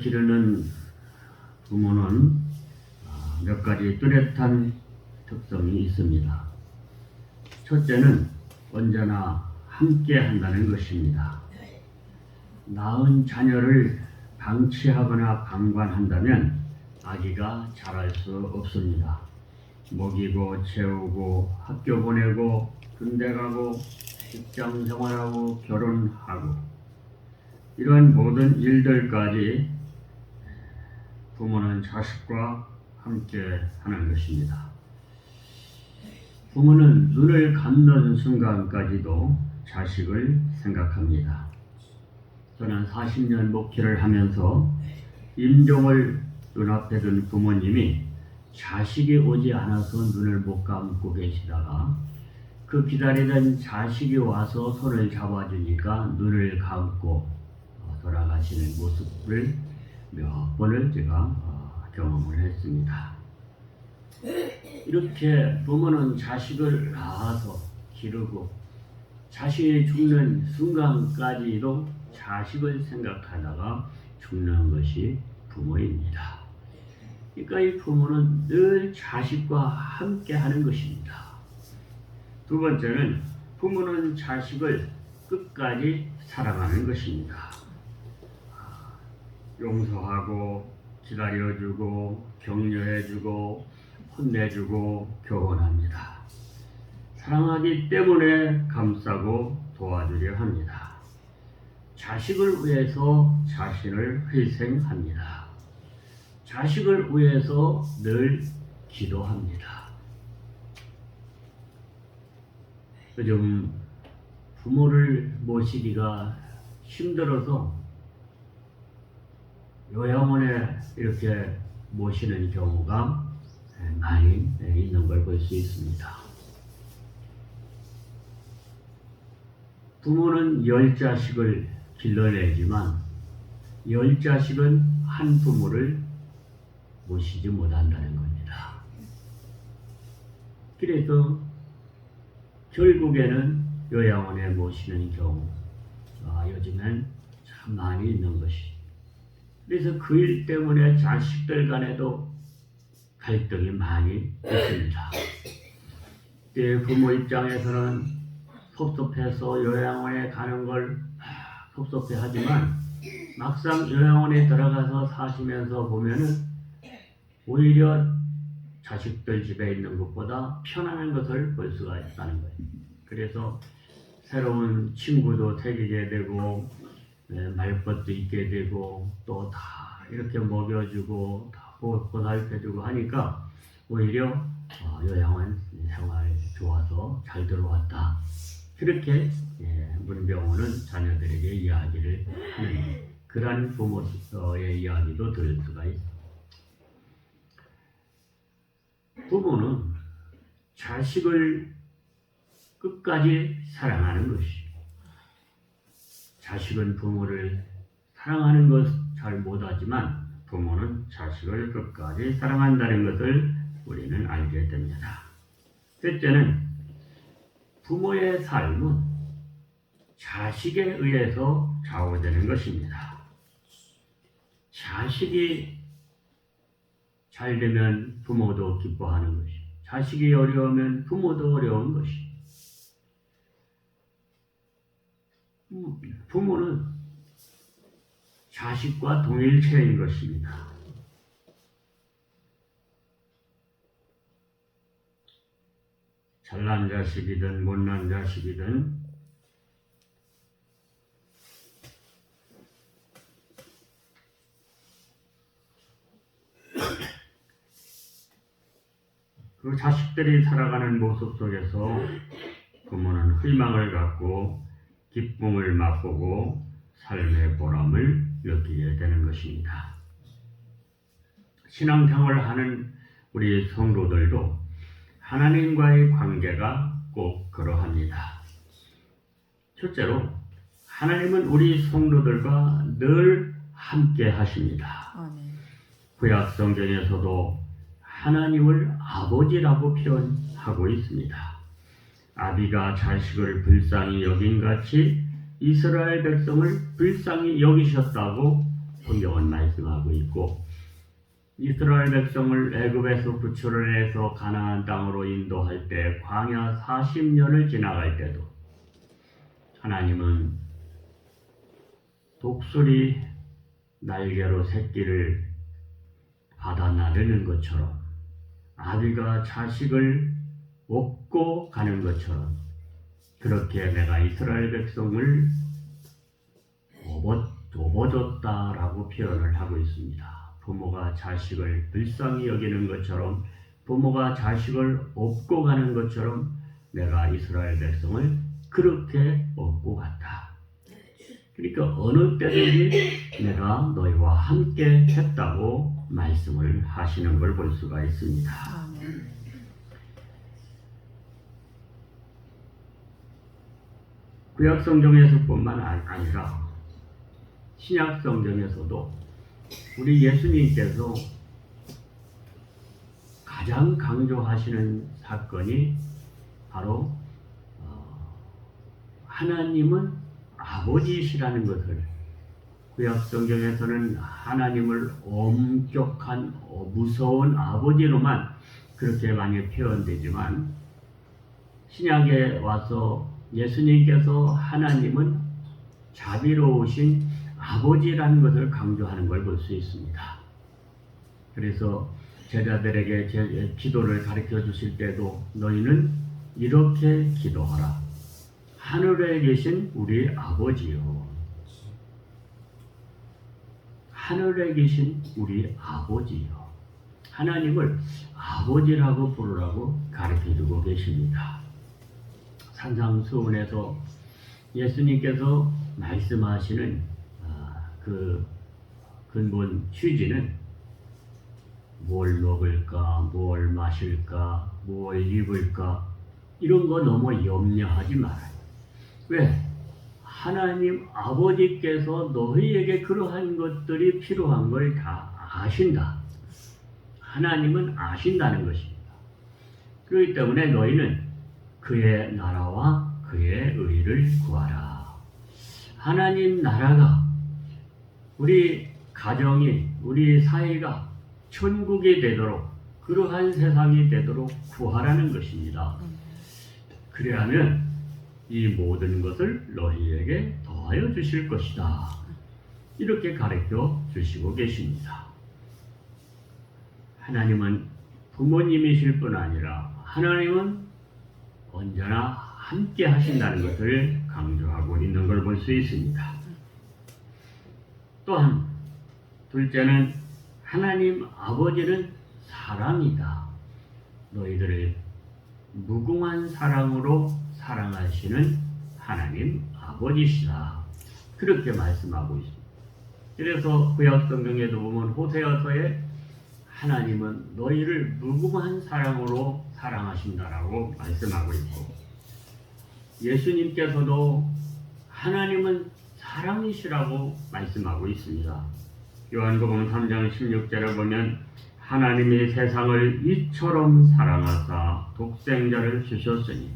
기르는 부모는 몇 가지 뚜렷한 특성이 있습니다. 첫째는 언제나 함께 한다는 것입니다. 낳은 자녀를 방치하거나 방관한다면 아기가 자랄 수 없습니다. 먹이고 채우고 학교 보내고 군대 가고 직장 생활하고 결혼하고 이러한 모든 일들까지 부모는 자식과 함께 하는 것입니다. 부모는 눈을 감는 순간까지도 자식을 생각합니다. 저는 40년 목회를 하면서 임종을 눈앞에 둔 부모님이 자식이 오지 않아서 눈을 못 감고 계시다가 그 기다리던 자식이 와서 손을 잡아주니까 눈을 감고 돌아가시는 모습을 몇 번을 제가 경험을 했습니다. 이렇게 부모는 자식을 낳아서 기르고 자신이 죽는 순간까지도 자식을 생각하다가 죽는 것이 부모입니다. 그러니까 이 부모는 늘 자식과 함께 하는 것입니다. 두 번째는 부모는 자식을 끝까지 사랑하는 것입니다. 용서하고 기다려주고 격려해주고 혼내주고 교훈합니다. 사랑하기 때문에 감싸고 도와주려 합니다. 자식을 위해서 자신을 희생합니다. 자식을 위해서 늘 기도합니다. 요즘 부모를 모시기가 힘들어서 요양원에 이렇게 모시는 경우가 많이 있는 걸 볼 수 있습니다. 부모는 10자식을 길러내지만 10자식은 한 부모를 모시지 못한다는 겁니다. 그래서 결국에는 요양원에 모시는 경우 요즘엔 참 많이 있는 것이. 그래서 그 일 때문에 자식들 간에도 갈등이 많이 있습니다. 부모 입장에서는 섭섭해서 요양원에 가는 걸 섭섭해하지만 막상 요양원에 들어가서 사시면서 보면은 오히려 자식들 집에 있는 것보다 편안한 것을 볼 수가 있다는 거예요. 그래서 새로운 친구도 사귀게 되고 말벗도 있게 되고 또 다 이렇게 먹여주고 다 보살펴주고 하니까 오히려 요양원 생활 좋아서 잘 들어왔다. 그렇게 문병호는 자녀들에게 이야기를 하는 그러한 부모의 이야기도 들을 수가 있습니다. 부모는 자식을 끝까지 사랑하는 것이. 자식은 부모를 사랑하는 것 잘 못하지만 부모는 자식을 끝까지 사랑한다는 것을 우리는 알게 됩니다. 셋째는 부모의 삶은 자식에 의해서 좌우되는 것입니다. 자식이 잘 되면 부모도 기뻐하는 것이, 자식이 어려우면 부모도 어려운 것이. 부모는 자식과 동일체인 것입니다. 잘난 자식이든 못난 자식이든 그 자식들이 살아가는 모습 속에서 부모는 희망을 갖고 기쁨을 맛보고 삶의 보람을 느끼게 되는 것입니다. 신앙생활을 하는 우리 성도들도 하나님과의 관계가 꼭 그러합니다. 첫째로 하나님은 우리 성도들과 늘 함께 하십니다. 구약 성경에서도 하나님을 아버지라고 표현하고 있습니다. 아비가 자식을 불쌍히 여긴같이 이스라엘 백성을 불쌍히 여기셨다고 성경은 말씀하고 있고, 이스라엘 백성을 애굽에서 구출해내서 가나안 땅으로 인도할 때 광야 40년을 지나갈 때도 하나님은 독수리 날개로 새끼를 받아 나르는 것처럼, 아비가 자식을 업고 가는 것처럼 그렇게 내가 이스라엘 백성을 업어줬다라고 표현을 하고 있습니다. 부모가 자식을 불쌍히 여기는 것처럼, 부모가 자식을 업고 가는 것처럼 내가 이스라엘 백성을 그렇게 업고 갔다. 그러니까 어느 때든지 내가 너희와 함께 했다고 말씀을 하시는 걸 볼 수가 있습니다. 구약 성경에서뿐만 아니라 신약 성경에서도 우리 예수님께서 가장 강조하시는 사건이 바로 하나님은 아버지시라는 것을, 구약 성경에서는 하나님을 엄격한 무서운 아버지로만 그렇게 많이 표현되지만, 신약에 와서 예수님께서 하나님은 자비로우신 아버지라는 것을 강조하는 걸 볼 수 있습니다. 그래서 제자들에게 기도를 가르쳐 주실 때도 너희는 이렇게 기도하라. 하늘에 계신 우리 아버지요. 하늘에 계신 우리 아버지요. 하나님을 아버지라고 부르라고 가르쳐 주고 계십니다. 산상수훈에서 예수님께서 말씀하시는 그 근본 취지는 뭘 먹을까, 뭘 마실까, 뭘 입을까, 이런 거 너무 염려하지 말아요. 왜? 하나님 아버지께서 너희에게 그러한 것들이 필요한 걸 다 아신다. 하나님은 아신다는 것입니다. 그렇기 때문에 너희는 그의 나라와 그의 의를 구하라. 하나님 나라가, 우리 가정이, 우리 사회가 천국이 되도록, 그러한 세상이 되도록 구하라는 것입니다. 그래야면 이 모든 것을 너희에게 더하여 주실 것이다. 이렇게 가르쳐 주시고 계십니다. 하나님은 부모님이실 뿐 아니라 하나님은 언제나 함께 하신다는 것을 강조하고 있는 걸 볼 수 있습니다. 또한 둘째는 하나님 아버지는 사랑이다. 너희들을 무궁한 사랑으로 사랑하시는 하나님 아버지시다. 그렇게 말씀하고 있습니다. 그래서 구약 성경에도 보면 호세아서에 하나님은 너희를 무궁한 사랑으로 사랑하신다라고 말씀하고 있고, 예수님께서도 하나님은 사랑이시라고 말씀하고 있습니다. 요한복음 3장 16절을 보면 하나님이 세상을 이처럼 사랑하사 독생자를 주셨으니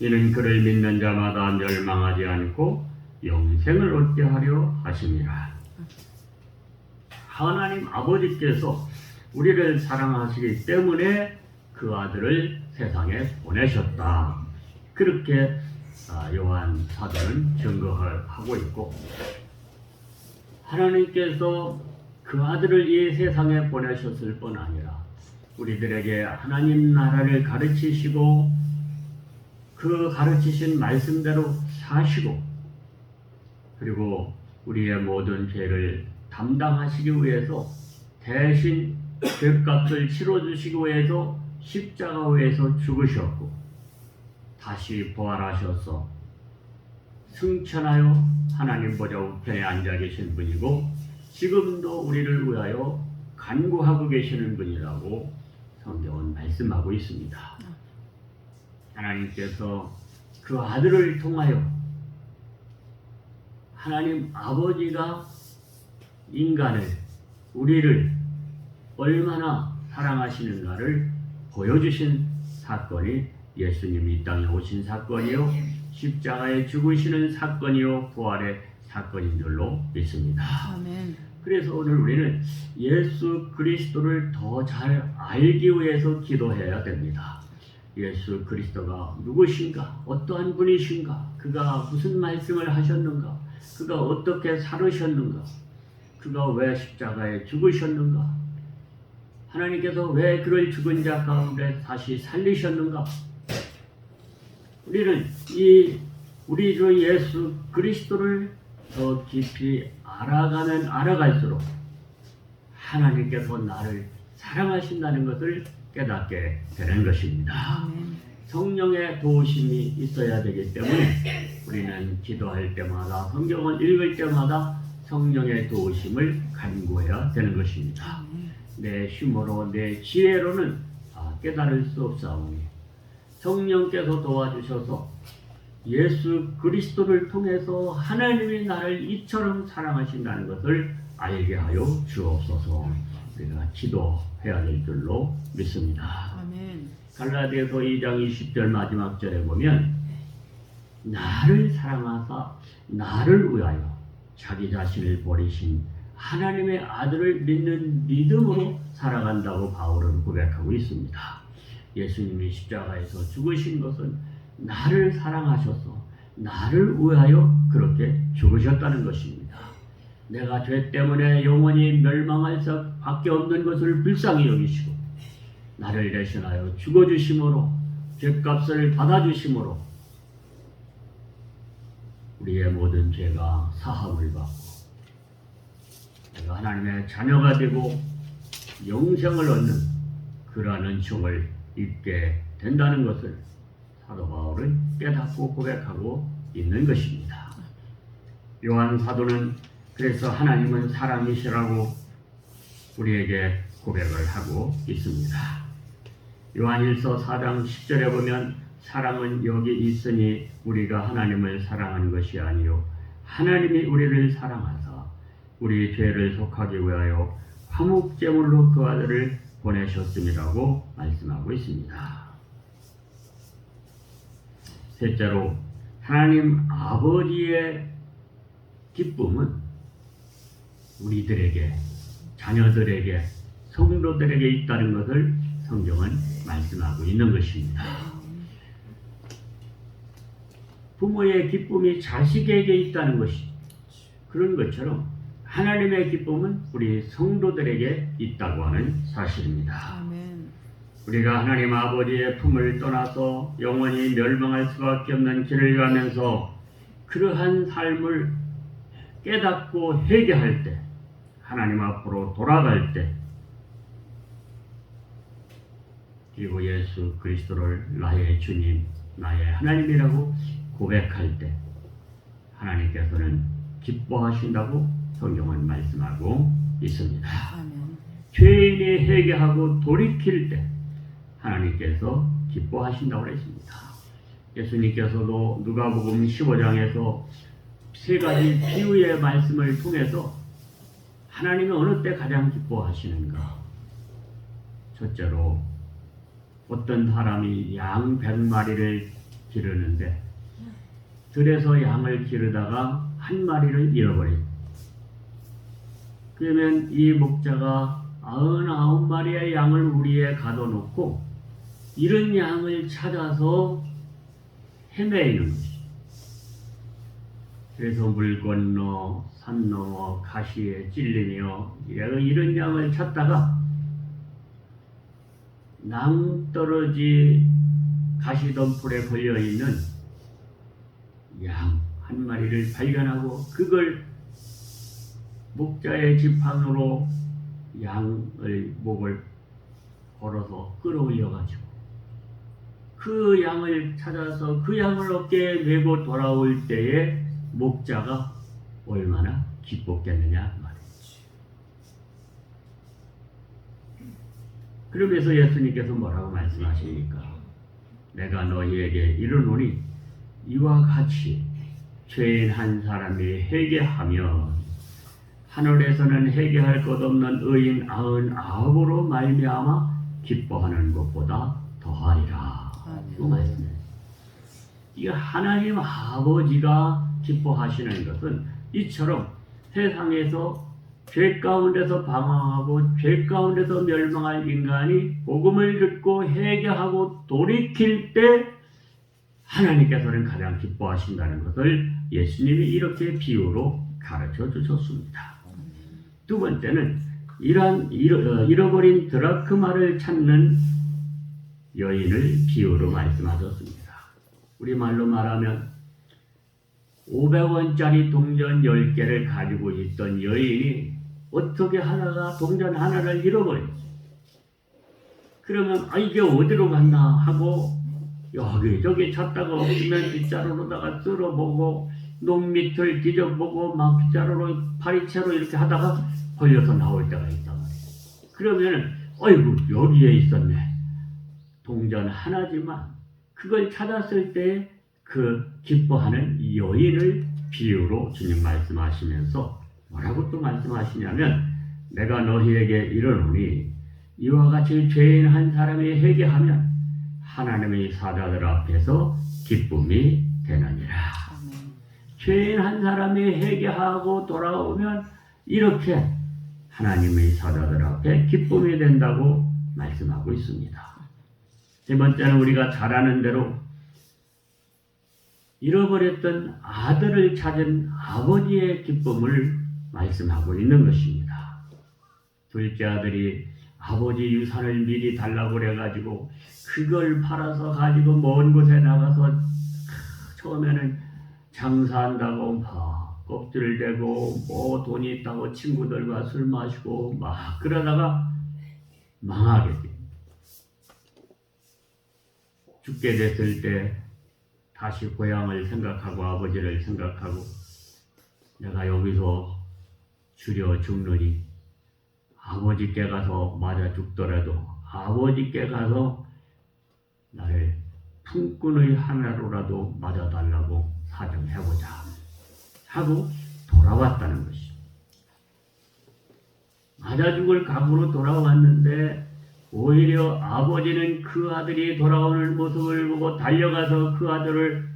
이는 그를 믿는 자마다 멸망하지 않고 영생을 얻게 하려 하심이라. 하나님 아버지께서 우리를 사랑하시기 때문에 그 아들을 세상에 보내셨다. 그렇게 요한 사도는 증거하고 있고, 하나님께서 그 아들을 이 세상에 보내셨을 뿐 아니라 우리들에게 하나님 나라를 가르치시고 그 가르치신 말씀대로 사시고, 그리고 우리의 모든 죄를 담당하시기 위해서 대신 죄값을 치러주시기 위해서 십자가 위에서 죽으셨고 다시 부활하셔서 승천하여 하나님 보좌 우편에 앉아 계신 분이고 지금도 우리를 위하여 간구하고 계시는 분이라고 성경은 말씀하고 있습니다. 하나님께서 그 아들을 통하여 하나님 아버지가 인간을, 우리를 얼마나 사랑하시는가를 보여주신 사건이 예수님이 이 땅에 오신 사건이요, 십자가에 죽으시는 사건이요, 부활의 사건인 줄로 믿습니다. 아멘. 그래서 오늘 우리는 예수 그리스도를 더 잘 알기 위해서 기도해야 됩니다. 예수 그리스도가 누구신가? 어떠한 분이신가? 그가 무슨 말씀을 하셨는가? 그가 어떻게 살으셨는가? 그가 왜 십자가에 죽으셨는가? 하나님께서 왜 그를 죽은 자 가운데 다시 살리셨는가? 우리는 우리 주 예수 그리스도를 더 깊이 알아가면 알아갈수록 하나님께서 나를 사랑하신다는 것을 깨닫게 되는 것입니다. 성령의 도우심이 있어야 되기 때문에 우리는 기도할 때마다 성경을 읽을 때마다 성령의 도우심을 간구해야 되는 것입니다. 내 힘으로 내 지혜로는 깨달을 수 없사오니 성령께서 도와주셔서 예수 그리스도를 통해서 하나님이 나를 이처럼 사랑하신다는 것을 알게 하여 주옵소서. 우리가 기도해야 될 줄로 믿습니다. 아멘. 갈라디아서 2장 20절 마지막 절에 보면 나를 사랑하사 나를 위하여 자기 자신을 버리신 하나님의 아들을 믿는 믿음으로 살아간다고 바울은 고백하고 있습니다. 예수님이 십자가에서 죽으신 것은 나를 사랑하셔서 나를 위하여 그렇게 죽으셨다는 것입니다. 내가 죄 때문에 영원히 멸망할 수밖에 없는 것을 불쌍히 여기시고 나를 대신하여 죽어주심으로 죄값을 받아주심으로 우리의 모든 죄가 사함을 받고 내가 하나님의 자녀가 되고 영생을 얻는 그러한 은총을 입게 된다는 것을 사도 바울은 깨닫고 고백하고 있는 것입니다. 요한 사도는 그래서 하나님은 사랑이시라고 우리에게 고백을 하고 있습니다. 요한일서 4장 10절에 보면 사랑은 여기 있으니 우리가 하나님을 사랑하는 것이 아니요 하나님이 우리를 사랑하사 우리 죄를 속하기 위하여 화목제물로 그 아들을 보내셨음이라고 말씀하고 있습니다. 셋째로 하나님 아버지의 기쁨은 우리들에게 자녀들에게 성도들에게 있다는 것을 성경은 말씀하고 있는 것입니다. 부모의 기쁨이 자식에게 있다는 것이 그런 것처럼 하나님의 기쁨은 우리 성도들에게 있다고 하는 사실입니다. 아멘. 우리가 하나님 아버지의 품을 떠나서 영원히 멸망할 수밖에 없는 길을 가면서 그러한 삶을 깨닫고 회개할 때 하나님 앞으로 돌아갈 때 그리고 예수 그리스도를 나의 주님, 나의 하나님이라고 고백할 때 하나님께서는 기뻐하신다고 성경은 말씀하고 있습니다. 아멘. 죄인이 회개하고 돌이킬 때 하나님께서 기뻐하신다고 했습니다. 예수님께서도 누가복음 15장에서 세 가지 비유의 말씀을 통해서 하나님이 어느 때 가장 기뻐하시는가? 첫째로 어떤 사람이 양 100마리를 기르는데 들에서 양을 기르다가 한 마리를 잃어버린. 그러면 이 목자가 99마리의 양을 우리에 가둬놓고 이런 양을 찾아서 헤매이는 것이. 그래서 물 건너 산 넘어 가시에 찔리며 이런 양을 찾다가 낭떠러지 가시덤불에 걸려있는 양 한 마리를 발견하고 그걸 목자의 지팡이로 양의 목을 걸어서 끌어올려가지고 그 양을 찾아서 그 양을 어깨에 메고 돌아올 때에 목자가 얼마나 기뻤겠느냐 말이지. 그러면서 예수님께서 뭐라고 말씀하십니까? 내가 너희에게 이르노니 이와 같이 죄인 한 사람이 회개하면 하늘에서는 회개할 것 없는 의인 99으로 말미암아 기뻐하는 것보다 더하리라. 그 말씀이에요. 이 하나님 아버지가 기뻐하시는 것은 이처럼 세상에서 죄 가운데서 방황하고 죄 가운데서 멸망할 인간이 복음을 듣고 회개하고 돌이킬 때 하나님께서는 가장 기뻐하신다는 것을 예수님이 이렇게 비유로 가르쳐 주셨습니다. 두 번째는 이러한 잃어버린 드라크마를 찾는 여인을 비유로 말씀하셨습니다. 우리말로 말하면 500원짜리 동전 10개를 가지고 있던 여인이 어떻게 하다가 동전 하나를 잃어버렸어요. 그러면 이게 어디로 갔나 하고 여기저기 찾다가 없으면 빗자루로다가 쓸어보고 논 밑을 뒤져보고 막 빗자루로 파리채로 이렇게 하다가 걸려서 나올 때가 있단 말이에요. 그러면은 어이구 여기에 있었네. 동전 하나지만 그걸 찾았을 때 그 기뻐하는 여인을 비유로 주님 말씀하시면서 뭐라고 또 말씀하시냐면 내가 너희에게 이르노니 이와 같이 죄인 한 사람이 회개하면 하나님의 사자들 앞에서 기쁨이 되느니라. 죄인 한 사람이 회개하고 돌아오면 이렇게 하나님의 사자들 앞에 기쁨이 된다고 말씀하고 있습니다. 세 번째는 우리가 잘 아는 대로 잃어버렸던 아들을 찾은 아버지의 기쁨을 말씀하고 있는 것입니다. 둘째 아들이 아버지 유산을 미리 달라고 그래가지고 그걸 팔아서 가지고 먼 곳에 나가서 처음에는 장사한다고 막 껍질대고 뭐 돈이 있다고 친구들과 술 마시고 막 그러다가 망하게 됩니다. 죽게 됐을 때 다시 고향을 생각하고 아버지를 생각하고 내가 여기서 줄여 죽느니 아버지께 가서 맞아 죽더라도 아버지께 가서 나를 품꾼의 하나로라도 맞아달라고 사정해보자 하고 돌아왔다는 것입니다. 맞아 죽을 각오로 돌아왔는데 오히려 아버지는 그 아들이 돌아오는 모습을 보고 달려가서 그 아들을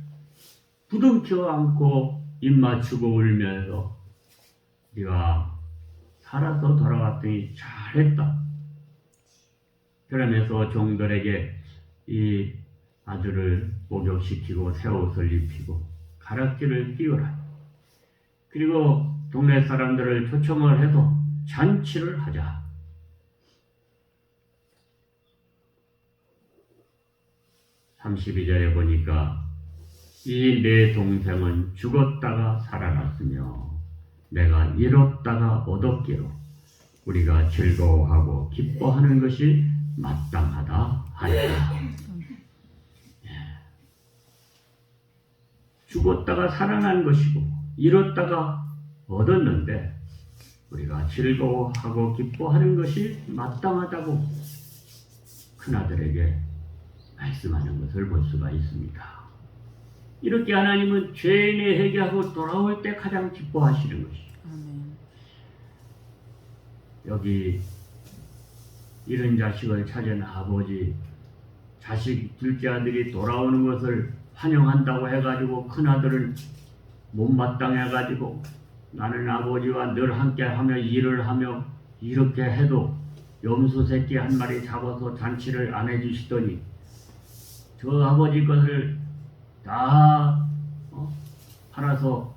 부둥켜 안고 입 맞추고 울면서 네가 살아서 돌아왔더니 잘했다. 그러면서 종들에게 이 아들을 목욕시키고 새 옷을 입히고 가락지를 띄우라. 그리고 동네 사람들을 초청을 해서 잔치를 하자. 32절에 보니까 이 내 동생은 죽었다가 살아났으며 내가 잃었다가 얻었기로 우리가 즐거워하고 기뻐하는 것이 마땅하다 하였다. 죽었다가 살아난 것이고 잃었다가 얻었는데 우리가 즐거워하고 기뻐하는 것이 마땅하다고 큰아들에게 말씀하는 것을 볼 수가 있습니다. 이렇게 하나님은 죄인이 회개하고 돌아올 때 가장 기뻐하시는 것이죠. 여기 잃은 자식을 찾은 아버지, 자식 둘째 아들이 돌아오는 것을 환영한다고 해가지고 큰아들은 못마땅해가지고 나는 아버지와 늘 함께하며 일을 하며 이렇게 해도 염소 새끼 한 마리 잡아서 잔치를 안 해주시더니 저 아버지 것을 다 팔아서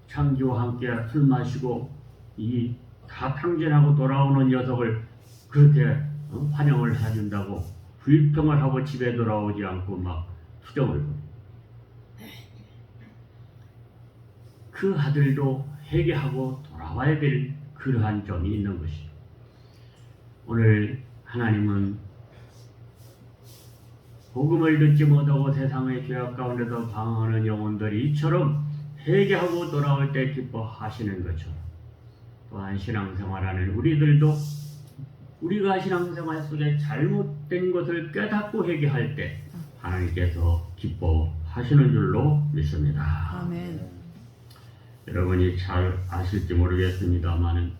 창기와 함께 술 마시고 이 다 탕진하고 돌아오는 녀석을 그렇게 환영을 해준다고 불평을 하고 집에 돌아오지 않고 막 투정을 벌여. 그 아들도 회개하고 돌아와야 될 그러한 점이 있는 것이죠. 오늘 하나님은 복음을 듣지 못하고 세상의 죄악 가운데서 방황하는 영혼들이 이처럼 회개하고 돌아올 때 기뻐하시는 것처럼 또한 신앙생활하는 우리들도 우리가 신앙생활 속에 잘못된 것을 깨닫고 회개할 때 하나님께서 기뻐하시는 줄로 믿습니다. 아멘. 여러분이 잘 아실지 모르겠습니다만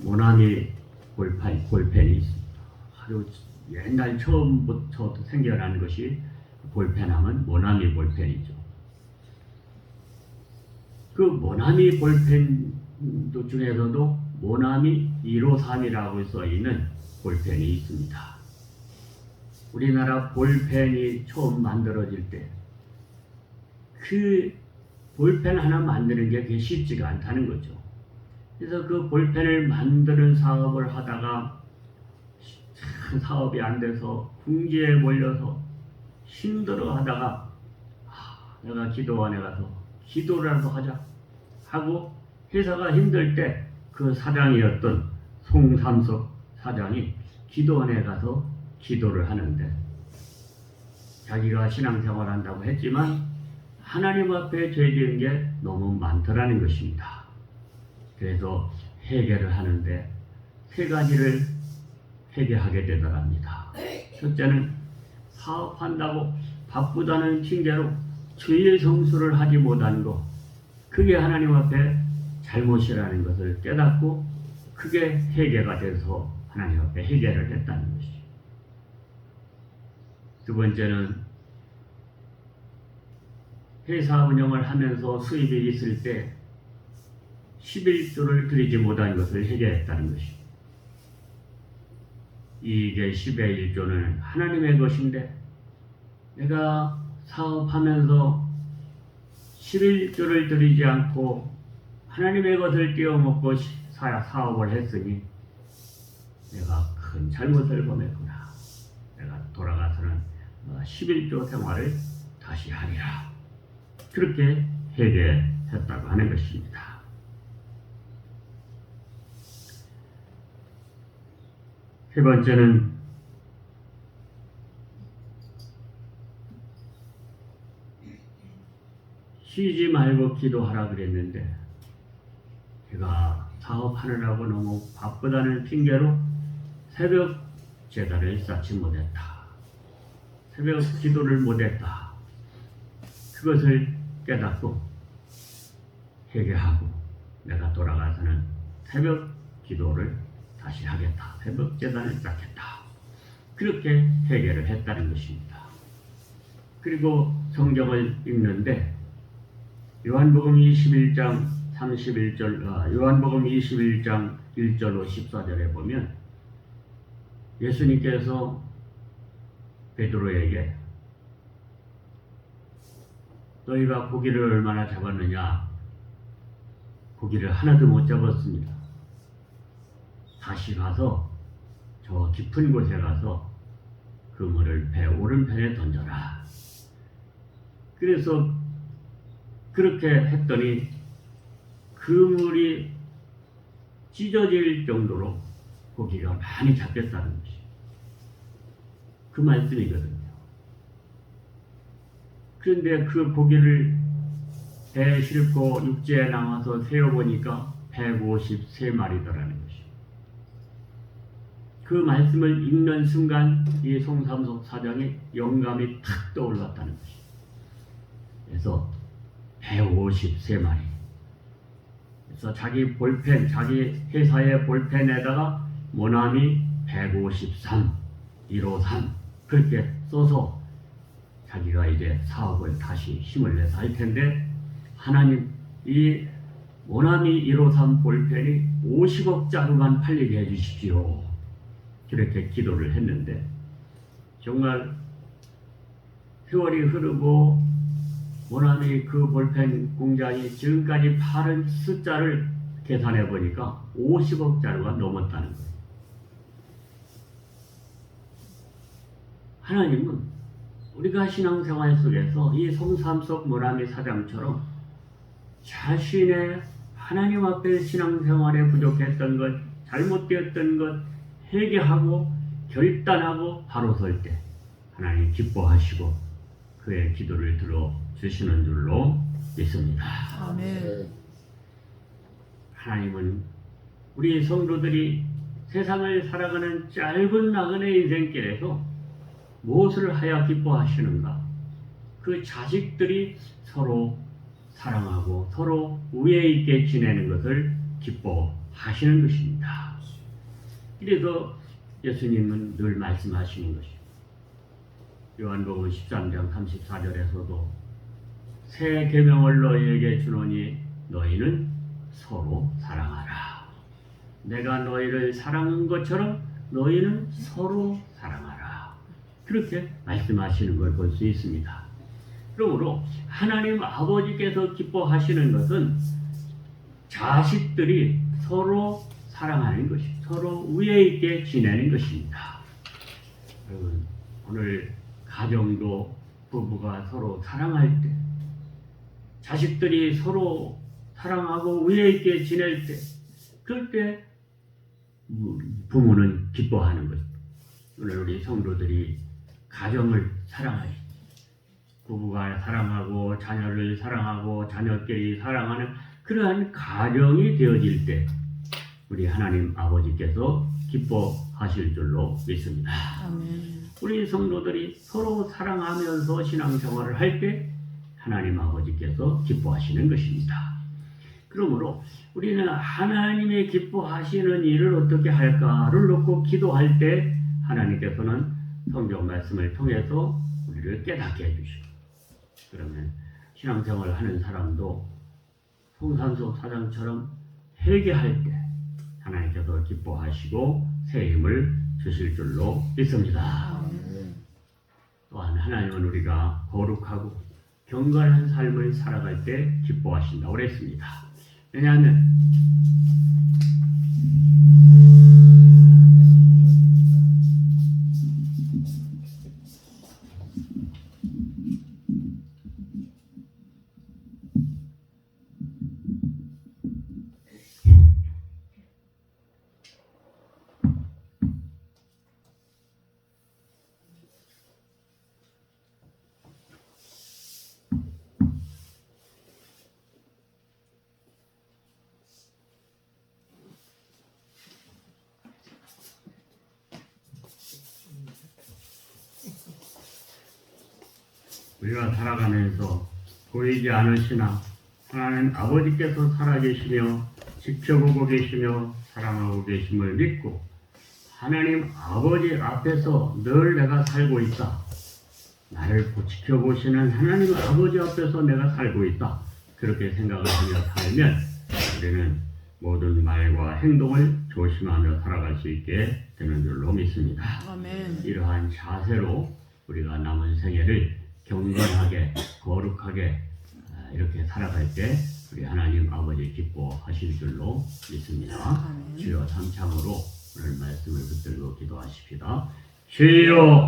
모나미 볼펜이 있습니다. 아주 옛날 처음부터 생겨난 것이 볼펜하면 모나미 볼펜이죠. 그 모나미 볼펜 중에서도 모나미 153이라고 써있는 볼펜이 있습니다. 우리나라 볼펜이 처음 만들어질 때 그 볼펜 하나 만드는 게 그게 쉽지가 않다는 거죠. 그래서 그 볼펜을 만드는 사업을 하다가 사업이 안 돼서 궁지에 몰려서 힘들어 하다가 내가 기도원에 가서 기도라도 하자 하고 회사가 힘들 때 그 사장이었던 송삼석 사장이 기도원에 가서 기도를 하는데 자기가 신앙생활 한다고 했지만 하나님 앞에 죄 지은 게 너무 많더라는 것입니다. 그래서 회개를 하는데 세 가지를 회개하게 되더랍니다. 첫째는 사업한다고 바쁘다는 핑계로 죄의 성수를 하지 못한 것, 그게 하나님 앞에 잘못이라는 것을 깨닫고 그게 회개가 돼서 하나님 앞에 회개를 했다는 것이죠. 두 번째는 회사 운영을 하면서 수입이 있을 때 11조를 드리지 못한 것을 회개했다는 것입니다. 이게 10의 1조는 하나님의 것인데 내가 사업하면서 11조를 드리지 않고 하나님의 것을 떼어먹고 사업을 했으니 내가 큰 잘못을 범했구나. 내가 돌아가서는 11조 생활을 다시 하리라. 그렇게 회개했다고 하는 것입니다. 세 번째는 쉬지 말고 기도하라 그랬는데 제가 사업하느라고 너무 바쁘다는 핑계로 새벽 제단을 쌓지 못했다. 새벽 기도를 못했다. 그것을 깨닫고 회개하고 내가 돌아가서는 새벽 기도를 다시 하겠다. 새벽 제단을 쌓겠다. 그렇게 회개를 했다는 것입니다. 그리고 성경을 읽는데 요한복음 21장 31절, 요한복음 21장 1절로 14절에 보면 예수님께서 베드로에게 너희가 고기를 얼마나 잡았느냐? 고기를 하나도 못 잡았습니다. 다시 가서 저 깊은 곳에 가서 그물을 배 오른편에 던져라. 그래서 그렇게 했더니 그물이 찢어질 정도로 고기가 많이 잡혔다는 것이 그 말씀이거든요. 그런데 그 고기를 배에 싣고 육지에 나와서 세어보니까 153마리더라는 것이. 그 말씀을 읽는 순간 이 송삼석 사장의 영감이 탁 떠올랐다는 것이. 그래서 153마리. 그래서 자기 볼펜, 자기 회사의 볼펜에다가 모나미 153, 153 그렇게 써서 자기가 이제 사업을 다시 힘을 내서 할 텐데 하나님 이 모나미 153 볼펜이 50억 자루만 팔리게 해주십시오. 그렇게 기도를 했는데 정말 세월이 흐르고 모나미 그 볼펜 공장이 지금까지 팔은 숫자를 계산해 보니까 50억 자루가 넘었다는 거예요. 하나님은 우리가 신앙생활 속에서 이 송삼석 모나미 사장처럼 자신의 하나님 앞에 신앙생활에 부족했던 것, 잘못되었던 것 회개하고 결단하고 바로 설 때 하나님 기뻐하시고 그의 기도를 들어주시는 줄로 믿습니다. 아멘. 하나님은 우리 성도들이 세상을 살아가는 짧은 나그네 인생길에서 무엇을 하여 기뻐하시는가? 그 자식들이 서로 사랑하고 서로 우애 있게 지내는 것을 기뻐하시는 것입니다. 그래서 예수님은 늘 말씀하시는 것입니다. 요한복음 13장 34절에서도 새 계명을 너희에게 주노니 너희는 서로 사랑하라. 내가 너희를 사랑한 것처럼 너희는 서로 사랑하라. 그렇게 말씀하시는 걸 볼 수 있습니다. 그러므로 하나님 아버지께서 기뻐하시는 것은 자식들이 서로 사랑하는 것이, 서로 우애 있게 지내는 것입니다. 여러분, 오늘 가정도 부부가 서로 사랑할 때, 자식들이 서로 사랑하고 우애 있게 지낼 때, 그럴 때 부모는 기뻐하는 것입니다. 오늘 우리 성도들이 가정을 사랑하지, 부부가 사랑하고 자녀를 사랑하고 자녀끼리 사랑하는 그러한 가정이 되어질 때 우리 하나님 아버지께서 기뻐하실 줄로 믿습니다. 아멘. 우리 성도들이 서로 사랑하면서 신앙생활을 할 때 하나님 아버지께서 기뻐하시는 것입니다. 그러므로 우리는 하나님의 기뻐하시는 일을 어떻게 할까를 놓고 기도할 때 하나님께서는 성경 말씀을 통해서 우리를 깨닫게 해주시고, 그러면 신앙생활을 하는 사람도 송산소 사장처럼 회개할 때 하나님께서 기뻐하시고 새 힘을 주실 줄로 믿습니다. 또한 하나님은 우리가 거룩하고 경건한 삶을 살아갈 때 기뻐하신다고 그랬습니다. 왜냐하면 우리가 살아가면서 보이지 않으시나 하나님 아버지께서 살아계시며 지켜보고 계시며 사랑하고 계심을 믿고 하나님 아버지 앞에서 늘 내가 살고 있다. 나를 지켜보시는 하나님 아버지 앞에서 내가 살고 있다. 그렇게 생각을 하며 살면 우리는 모든 말과 행동을 조심하며 살아갈 수 있게 되는 줄로 믿습니다. 아멘. 이러한 자세로 우리가 남은 생애를 경건하게 거룩하게 이렇게 살아갈 때 우리 하나님 아버지 기뻐하실 줄로 믿습니다. 아멘. 주여 참참으로 오늘 말씀을 붙들고 기도하십시다. 주여